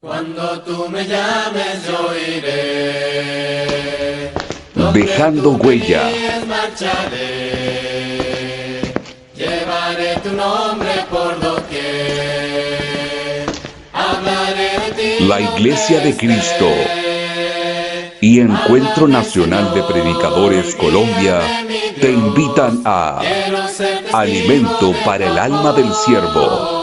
Cuando tú me llames yo iré, Dejando huella. marcharé, llevaré tu nombre por doquier, hablaré de ti La Iglesia donde de Cristo esté. y Encuentro Háblame, Nacional de Señor, Predicadores Colombia guíame, mi te Dios, invitan a quiero ser testigo Alimento de para tu el alma del siervo. amor.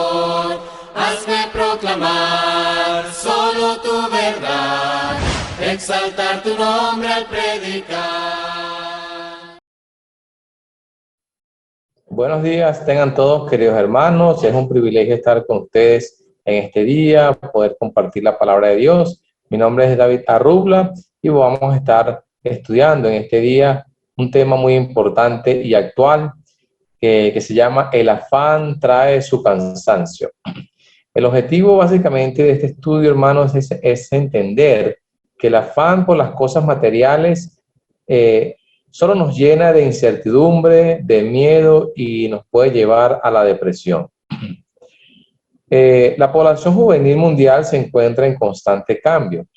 Hazme proclamar solo tu verdad, exaltar tu nombre al predicar. Buenos días, tengan todos, queridos hermanos. Es un privilegio estar con ustedes en este día, poder compartir la palabra de Dios. Mi nombre es David Arrubla y vamos a estar estudiando en este día un tema muy importante y actual que se llama El afán trae su cansancio. El objetivo básicamente de este estudio, hermanos, es entender que el afán por las cosas materiales solo nos llena de incertidumbre, de miedo y nos puede llevar a la depresión. La población juvenil mundial se encuentra en constante cambio.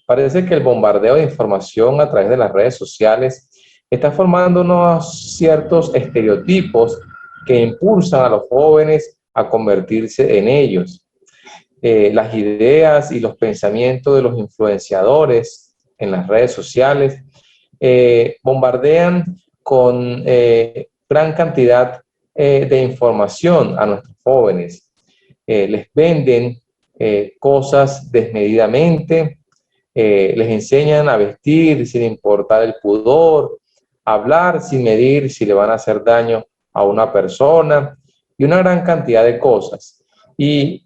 Parece que el bombardeo de información a través de las redes sociales está formando unos ciertos estereotipos que impulsan a los jóvenes a convertirse en ellos. Las ideas y los pensamientos de los influenciadores en las redes sociales bombardean con gran cantidad de información a nuestros jóvenes. Les venden cosas desmedidamente, les enseñan a vestir sin importar el pudor, a hablar sin medir si le van a hacer daño a una persona y una gran cantidad de cosas. Y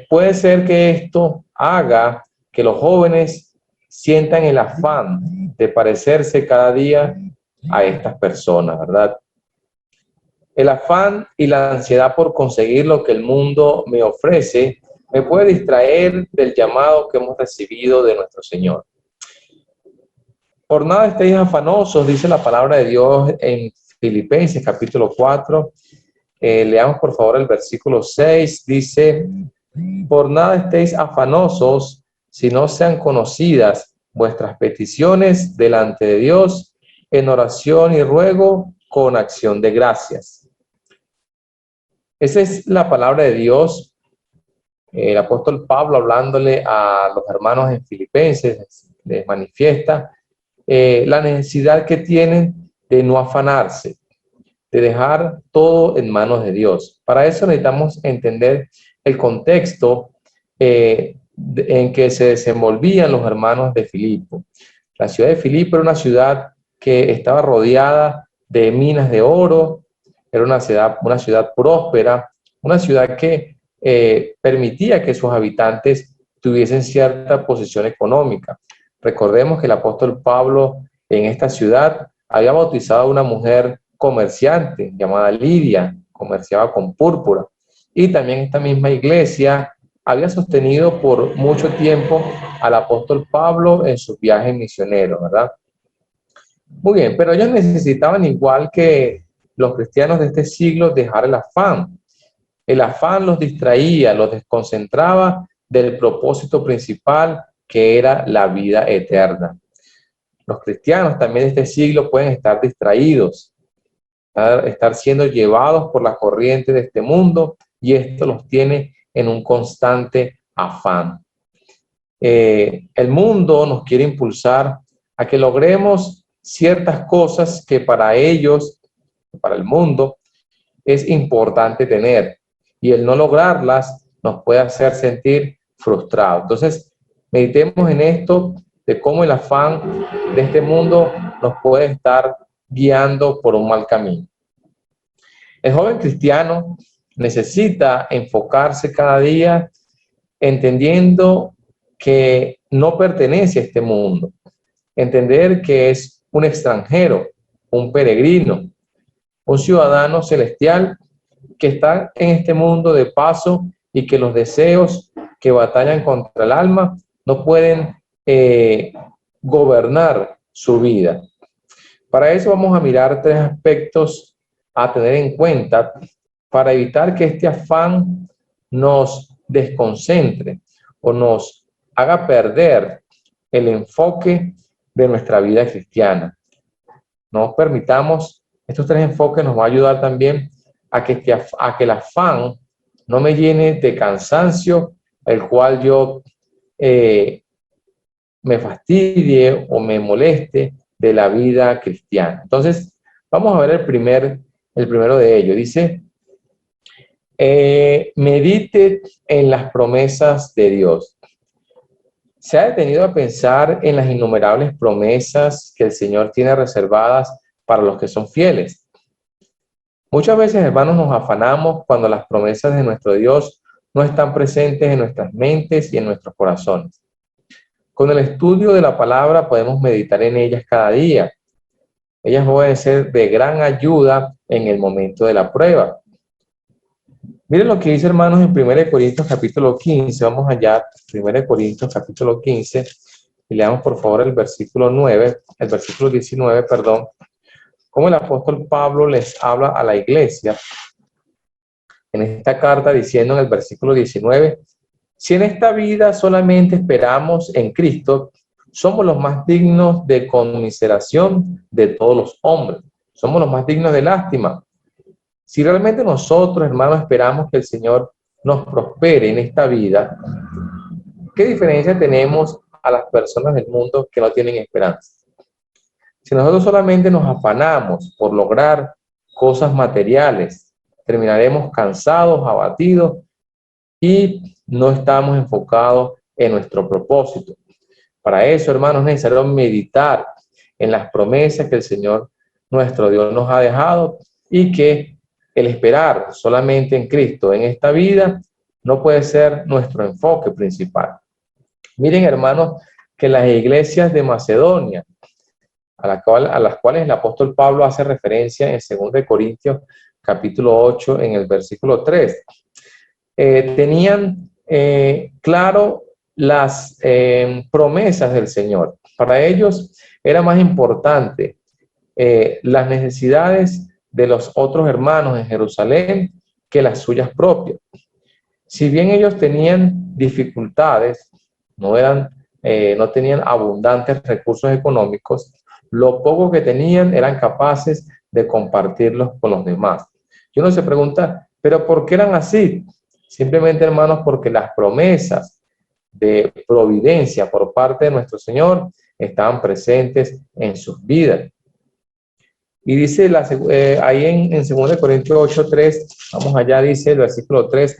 puede ser que esto haga que los jóvenes sientan el afán de parecerse cada día a estas personas, ¿verdad? El afán y la ansiedad por conseguir lo que el mundo me ofrece me puede distraer del llamado que hemos recibido de nuestro Señor. Por nada estéis afanosos, dice la palabra de Dios en Filipenses capítulo 4. Leamos por favor el versículo 6, dice: por nada estéis afanosos, si no sean conocidas vuestras peticiones delante de Dios en oración y ruego con acción de gracias. Esa es la palabra de Dios. El apóstol Pablo, hablándole a los hermanos en Filipenses, les manifiesta la necesidad que tienen de no afanarse, de dejar todo en manos de Dios. Para eso necesitamos entender el contexto en que se desenvolvían los hermanos de Filipo. La ciudad de Filipo era una ciudad que estaba rodeada de minas de oro, era una ciudad próspera, una ciudad que permitía que sus habitantes tuviesen cierta posición económica. Recordemos que el apóstol Pablo en esta ciudad había bautizado a una mujer comerciante llamada Lidia, comerciaba con púrpura. Y también esta misma iglesia había sostenido por mucho tiempo al apóstol Pablo en sus viajes misioneros, ¿verdad? Muy bien, pero ellos necesitaban, igual que los cristianos de este siglo, dejar el afán. El afán los distraía, los desconcentraba del propósito principal, que era la vida eterna. Los cristianos también de este siglo pueden estar distraídos, estar siendo llevados por la corriente de este mundo, y esto los tiene en un constante afán. El mundo nos quiere impulsar a que logremos ciertas cosas que para ellos, para el mundo, es importante tener, y el no lograrlas nos puede hacer sentir frustrados. Entonces, meditemos en esto, de cómo el afán de este mundo nos puede estar guiando por un mal camino. El joven cristiano necesita enfocarse cada día entendiendo que no pertenece a este mundo, entender que es un extranjero, un peregrino, un ciudadano celestial que está en este mundo de paso, y que los deseos que batallan contra el alma no pueden gobernar su vida. Para eso vamos a mirar tres aspectos a tener en cuenta para evitar que este afán nos desconcentre. o nos haga perder el enfoque de nuestra vida cristiana. No permitamos, estos tres enfoques nos va a ayudar también a que el afán no me llene de cansancio, el cual yo me fastidie o me moleste de la vida cristiana. Entonces, vamos a ver el primero de ellos. Dice, medite en las promesas de Dios. ¿Se ha detenido a pensar en las innumerables promesas que el Señor tiene reservadas para los que son fieles? Muchas veces, hermanos, nos afanamos cuando las promesas de nuestro Dios no están presentes en nuestras mentes y en nuestros corazones. Con el estudio de la palabra podemos meditar en ellas cada día. Ellas pueden ser de gran ayuda en el momento de la prueba. Miren lo que dice, hermanos, en 1 Corintios capítulo 15. Vamos allá, 1 Corintios capítulo 15, y leamos por favor el versículo 19, perdón, cómo el apóstol Pablo les habla a la iglesia en esta carta, diciendo en el versículo 19, si en esta vida solamente esperamos en Cristo, somos los más dignos de conmiseración de todos los hombres. Somos los más dignos de lástima. Si realmente nosotros, hermanos, esperamos que el Señor nos prospere en esta vida, ¿qué diferencia tenemos a las personas del mundo que no tienen esperanza? Si nosotros solamente nos afanamos por lograr cosas materiales, terminaremos cansados, abatidos y no estamos enfocados en nuestro propósito. Para eso, hermanos, es necesario meditar en las promesas que el Señor, nuestro Dios, nos ha dejado, y que el esperar solamente en Cristo en esta vida no puede ser nuestro enfoque principal. Miren, hermanos, que las iglesias de Macedonia, a las cuales el apóstol Pablo hace referencia en 2 Corintios capítulo 8, en el versículo 3, tenían claro las promesas del Señor. Para ellos era más importante las necesidades de los otros hermanos en Jerusalén que las suyas propias. Si bien ellos tenían dificultades, no tenían abundantes recursos económicos, lo poco que tenían eran capaces de compartirlos con los demás. Y uno se pregunta, ¿pero por qué eran así? Simplemente, hermanos, porque las promesas de providencia por parte de nuestro Señor estaban presentes en sus vidas. Y dice ahí en 2 Corintios 8:3, vamos allá, dice el versículo 3,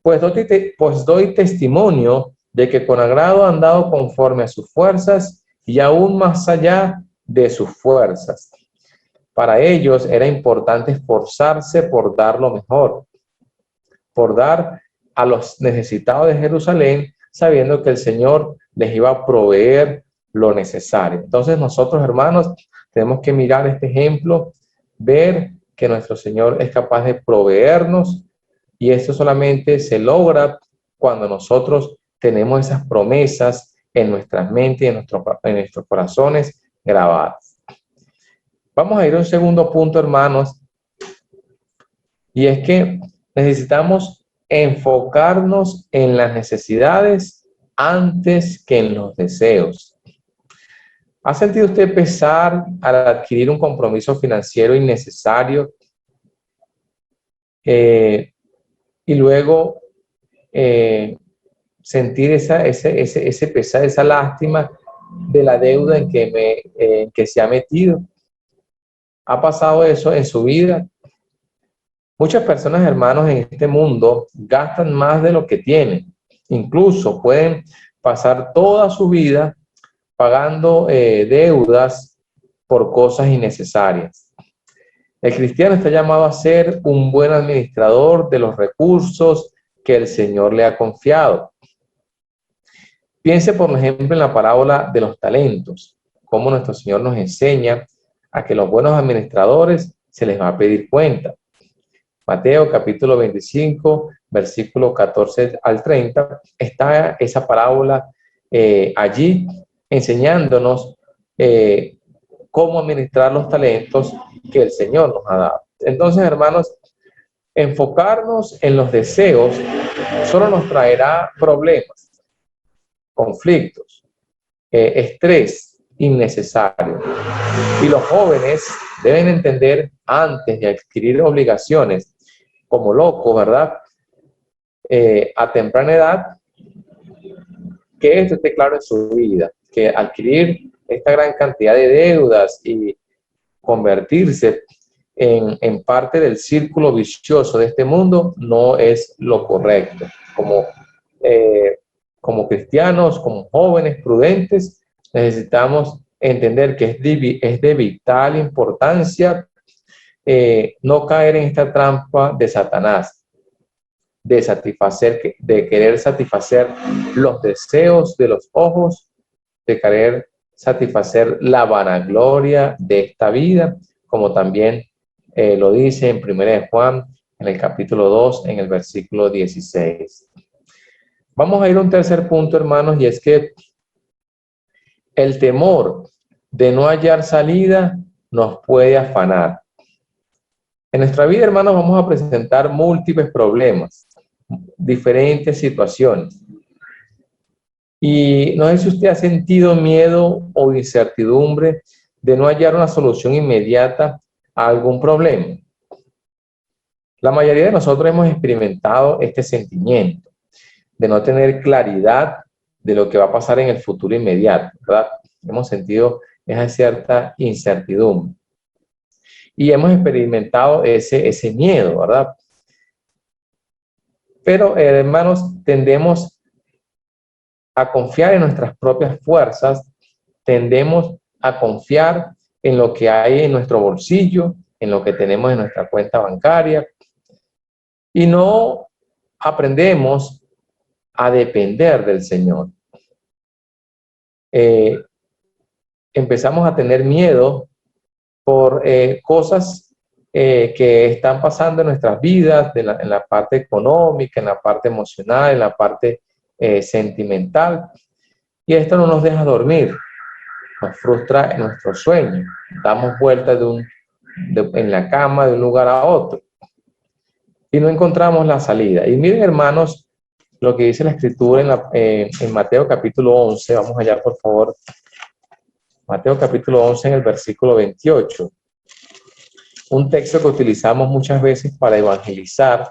pues doy testimonio de que con agrado han dado conforme a sus fuerzas y aún más allá de sus fuerzas. Para ellos era importante esforzarse por dar lo mejor, por dar a los necesitados de Jerusalén, sabiendo que el Señor les iba a proveer lo necesario. Entonces nosotros, hermanos, tenemos que mirar este ejemplo, ver que nuestro Señor es capaz de proveernos, y esto solamente se logra cuando nosotros tenemos esas promesas en nuestras mentes y en nuestros corazones grabadas. Vamos a ir a un segundo punto, hermanos, y es que necesitamos enfocarnos en las necesidades antes que en los deseos. ¿Ha sentido usted pesar al adquirir un compromiso financiero innecesario y luego sentir ese pesar, esa lástima de la deuda en que se ha metido? ¿Ha pasado eso en su vida? Muchas personas, hermanos, en este mundo gastan más de lo que tienen. Incluso pueden pasar toda su vida pagando deudas por cosas innecesarias. El cristiano está llamado a ser un buen administrador de los recursos que el Señor le ha confiado. Piense, por ejemplo, en la parábola de los talentos, cómo nuestro Señor nos enseña a que los buenos administradores se les va a pedir cuenta. Mateo capítulo 25, versículo 14 al 30, está esa parábola allí enseñándonos cómo administrar los talentos que el Señor nos ha dado. Entonces, hermanos, Enfocarnos en los deseos solo nos traerá problemas, conflictos, estrés innecesario. Y los jóvenes deben entender antes de adquirir obligaciones como locos, ¿verdad? A temprana edad, que esto esté claro en su vida, que adquirir esta gran cantidad de deudas y convertirse en parte del círculo vicioso de este mundo no es lo correcto. Como cristianos, como jóvenes prudentes, necesitamos entender que es de vital importancia no caer en esta trampa de Satanás, de querer satisfacer los deseos de los ojos, de querer satisfacer la vanagloria de esta vida, como también lo dice en 1 Juan, en el capítulo 2, en el versículo 16. Vamos a ir a un tercer punto, hermanos, y es que el temor de no hallar salida nos puede afanar. En nuestra vida, hermanos, vamos a presentar múltiples problemas, diferentes situaciones. Y no sé si usted ha sentido miedo o incertidumbre de no hallar una solución inmediata a algún problema. La mayoría de nosotros hemos experimentado este sentimiento de no tener claridad de lo que va a pasar en el futuro inmediato, ¿verdad? Hemos sentido esa cierta incertidumbre. Y hemos experimentado ese miedo, ¿verdad? Pero, hermanos, tendemos a confiar en nuestras propias fuerzas, tendemos a confiar en lo que hay en nuestro bolsillo, en lo que tenemos en nuestra cuenta bancaria, y no aprendemos a depender del Señor. Empezamos a tener miedo por cosas que están pasando en nuestras vidas, en la parte económica, en la parte emocional, en la parte sentimental, y esto no nos deja dormir, nos frustra en nuestro sueño, damos vueltas en la cama de un lugar a otro y no encontramos la salida. Y miren, hermanos, lo que dice la Escritura en Mateo capítulo 11, vamos allá por favor, Mateo capítulo 11 en el versículo 28, un texto que utilizamos muchas veces para evangelizar,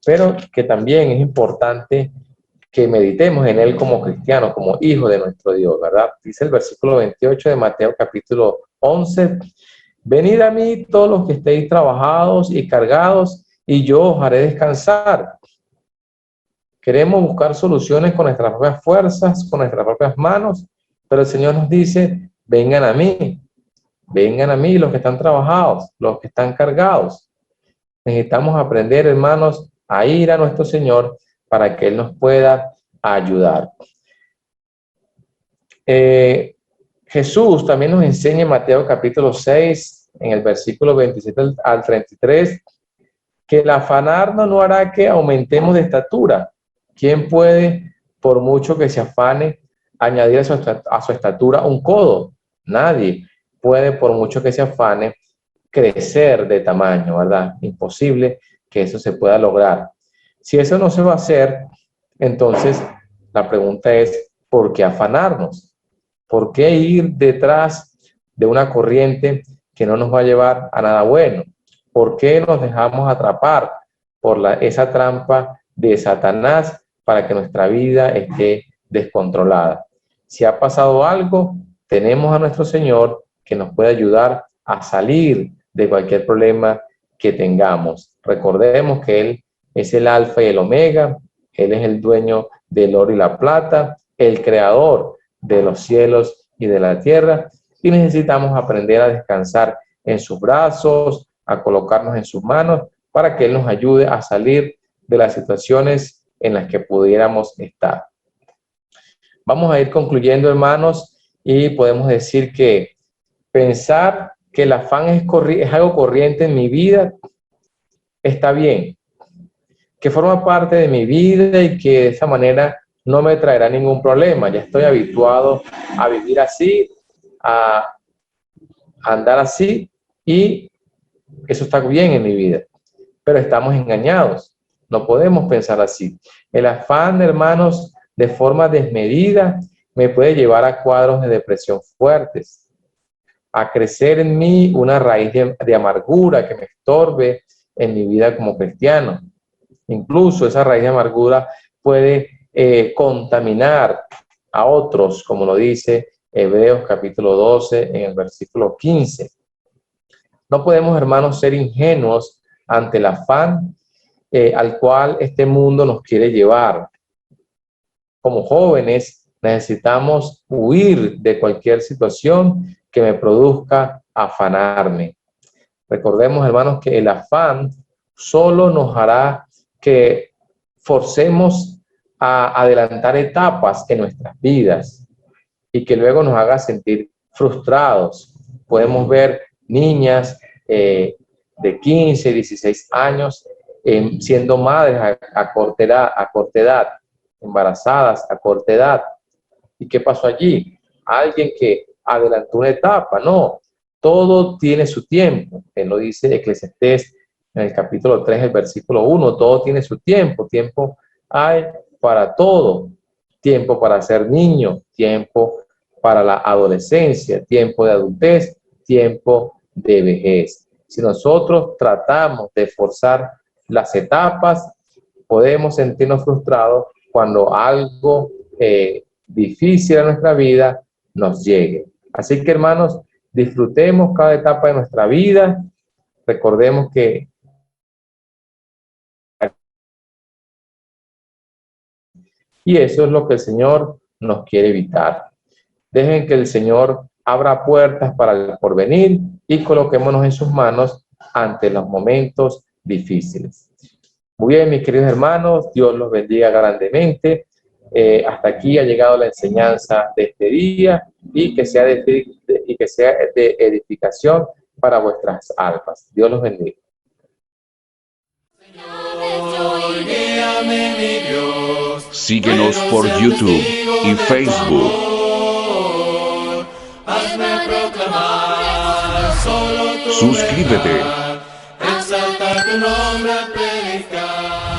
pero que también es importante que meditemos en él como cristianos, como hijos de nuestro Dios, ¿verdad? Dice el versículo 28 de Mateo capítulo 11, venid a mí todos los que estéis trabajados y cargados, y yo os haré descansar. Queremos buscar soluciones con nuestras propias fuerzas, con nuestras propias manos, pero el Señor nos dice, vengan a mí los que están trabajados, los que están cargados. Necesitamos aprender, hermanos, a ir a nuestro Señor para que Él nos pueda ayudar. Jesús también nos enseña en Mateo capítulo 6, en el versículo 27 al 33, que el afanarnos no hará que aumentemos de estatura. ¿Quién puede, por mucho que se afane, añadir a su estatura un codo? Nadie puede, por mucho que se afane, crecer de tamaño, ¿verdad? Imposible que eso se pueda lograr. Si eso no se va a hacer, entonces la pregunta es, ¿por qué afanarnos? ¿Por qué ir detrás de una corriente que no nos va a llevar a nada bueno? ¿Por qué nos dejamos atrapar por esa trampa de Satanás para que nuestra vida esté descontrolada? Si ha pasado algo, tenemos a nuestro Señor que nos puede ayudar a salir de cualquier problema que tengamos. Recordemos que Él es el alfa y el omega, Él es el dueño del oro y la plata, el creador de los cielos y de la tierra, y necesitamos aprender a descansar en sus brazos, a colocarnos en sus manos, para que Él nos ayude a salir de las situaciones en las que pudiéramos estar. Vamos a ir concluyendo, hermanos, y podemos decir que pensar que el afán es algo corriente en mi vida está bien, que forma parte de mi vida y que de esa manera no me traerá ningún problema. Ya estoy habituado a vivir así, a andar así, y eso está bien en mi vida. pero estamos engañados. No podemos pensar así. El afán, hermanos, de forma desmedida, me puede llevar a cuadros de depresión fuertes, a crecer en mí una raíz de amargura que me estorbe en mi vida como cristiano. Incluso esa raíz de amargura puede contaminar a otros, como lo dice Hebreos capítulo 12 en el versículo 15. No podemos, hermanos, ser ingenuos ante el afán al cual este mundo nos quiere llevar. Como jóvenes necesitamos huir de cualquier situación que me produzca afanarme. Recordemos, hermanos, que el afán solo nos hará que forcemos a adelantar etapas en nuestras vidas y que luego nos haga sentir frustrados. Podemos ver niñas de 15, 16 años siendo madres a corta edad, embarazadas a corta edad. ¿Y qué pasó allí? Alguien que adelantó una etapa. No, todo tiene su tiempo. Él lo dice Eclesiastés en el capítulo 3, el versículo 1. Todo tiene su tiempo. Tiempo hay para todo. Tiempo para ser niño, tiempo para la adolescencia, tiempo de adultez, tiempo de vejez. Si nosotros tratamos de forzar las etapas, podemos sentirnos frustrados cuando algo difícil en nuestra vida nos llegue. Así que, hermanos, disfrutemos cada etapa de nuestra vida. Recordemos que y eso es lo que el Señor nos quiere evitar. Dejen que el Señor abra puertas para el porvenir y coloquémonos en sus manos ante los momentos difíciles. Muy bien, mis queridos hermanos, Dios los bendiga grandemente. Hasta aquí ha llegado la enseñanza de este día y que sea de edificación para vuestras almas. Dios los bendiga. Señor, guíame, mi Dios. Síguenos por YouTube y Facebook. Hazme proclamar solo tu Suscríbete. verdad, exaltar tu nombre, predicar.